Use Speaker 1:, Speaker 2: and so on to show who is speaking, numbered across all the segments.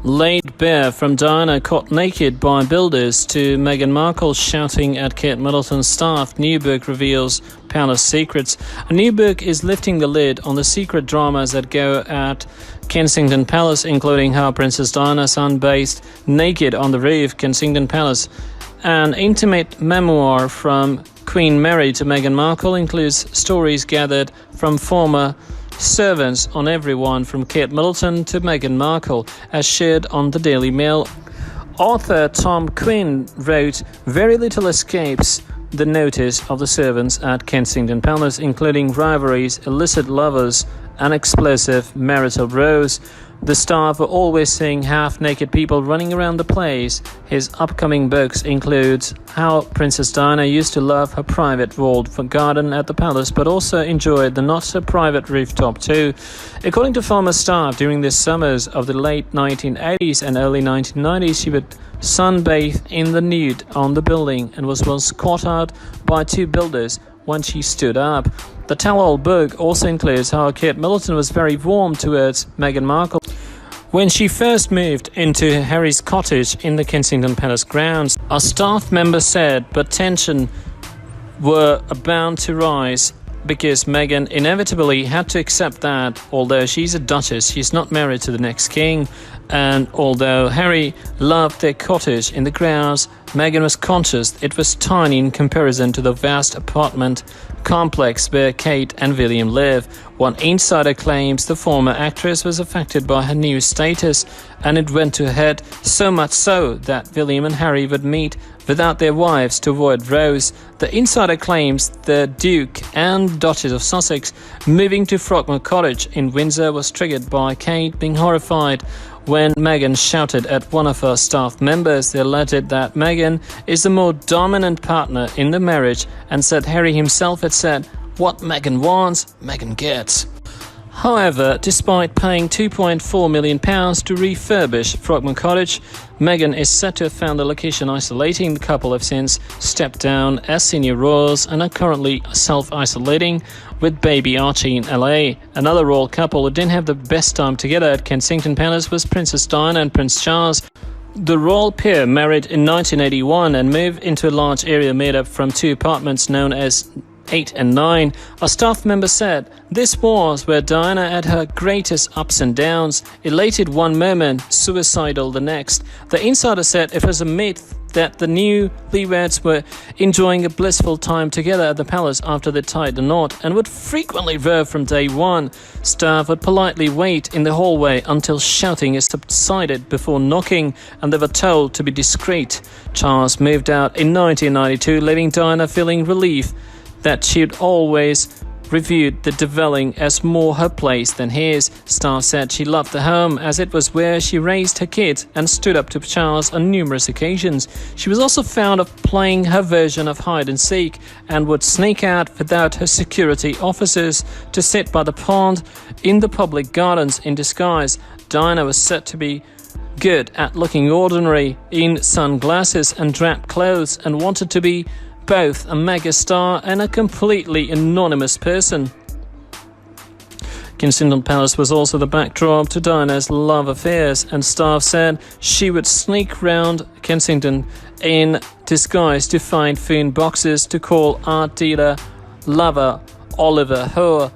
Speaker 1: Laid bare from Diana caught naked by builders to Meghan Markle shouting at Kate Middleton's staff. New book reveals palace secrets. A new book is lifting the lid on the secret dramas that go at Kensington Palace, including how Princess Diana sunbathed naked on the roof, Kensington Palace. An intimate memoir from Queen Mary to Meghan Markle includes stories gathered from former servants on everyone from Kate Middleton to Meghan Markle, as shared on the Daily Mail. Author Tom Quinn wrote, "Very little escapes the notice of the servants at Kensington Palace, including rivalries, illicit lovers, and explosive marital rows. The staff were always seeing half-naked people running around the place." His upcoming books include how Princess Diana used to love her private walled garden at the palace, but also enjoyed the not-so-private rooftop too. According to former staff, during the summers of the late 1980s and early 1990s, she would sunbathe in the nude on the building and was once caught out by two builders when she stood up. The tell-all book also includes how Kate Middleton was very warm towards Meghan Markle when she first moved into Harry's cottage in the Kensington Palace grounds. A staff member said, but tension were bound to rise because Meghan inevitably had to accept that although she's a duchess, she's not married to the next king, and although Harry loved their cottage in the grounds, Meghan was conscious it was tiny in comparison to the vast apartment complex where Kate and William live. One insider claims the former actress was affected by her new status, and it went to her head so much so that William and Harry would meet without their wives to avoid rows. The insider claims the Duke and Duchess of Sussex moving to Frogmore Cottage in Windsor was triggered by Kate being horrified when Meghan shouted at one of her staff members. They alleged that Meghan is the more dominant partner in the marriage and said Harry himself had said, "What Meghan wants, Meghan gets." However, despite paying £2.4 million to refurbish Frogmore Cottage, Meghan is said to have found the location isolating. The couple have since stepped down as senior royals and are currently self-isolating with baby Archie in LA. Another royal couple who didn't have the best time together at Kensington Palace was Princess Diana and Prince Charles. The royal pair married in 1981 and moved into a large area made up from two apartments known as 8 and 9. A staff member said, "This was where Diana had her greatest ups and downs, elated one moment, suicidal the next." The insider said it was a myth that the newlyweds were enjoying a blissful time together at the palace after they tied the knot and would frequently row from day one. Staff would politely wait in the hallway until shouting is subsided before knocking, and they were told to be discreet. Charles moved out in 1992, leaving Diana feeling relief that she'd always reviewed the dwelling as more her place than his. Staff said she loved the home as it was where she raised her kids and stood up to Charles on numerous occasions. She was also fond of playing her version of hide and seek and would sneak out without her security officers to sit by the pond in the public gardens in disguise. Diana was said to be good at looking ordinary in sunglasses and drab clothes and wanted to be both a megastar and a completely anonymous person. Kensington Palace was also the backdrop to Diana's love affairs, and staff said she would sneak round Kensington in disguise to find phone boxes to call art dealer lover Oliver Hoare.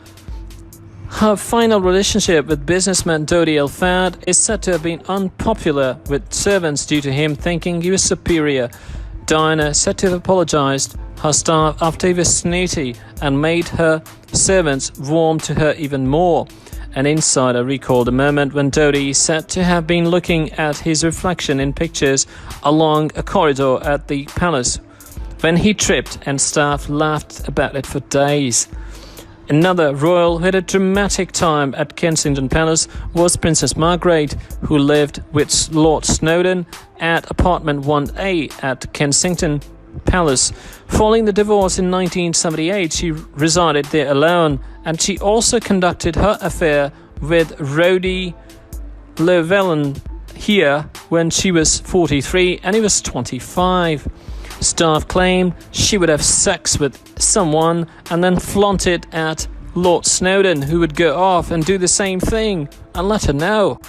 Speaker 1: Her final relationship with businessman Dodi El-Fahd is said to have been unpopular with servants due to him thinking he was superior. Diana said to have apologized her staff after he was snooty and made her servants warm to her even more. An insider recalled a moment when Dodi is said to have been looking at his reflection in pictures along a corridor at the palace when he tripped, and staff laughed about it for days. Another royal who had a dramatic time at Kensington Palace was Princess Margaret, who lived with Lord Snowdon at apartment 1A at Kensington Palace. Following the divorce in 1978, she resided there alone, and she also conducted her affair with Rhodey Llewellyn here when she was 43 and he was 25. Staff claimed she would have sex with someone and then flaunt it at Lord Snowdon, who would go off and do the same thing and let her know.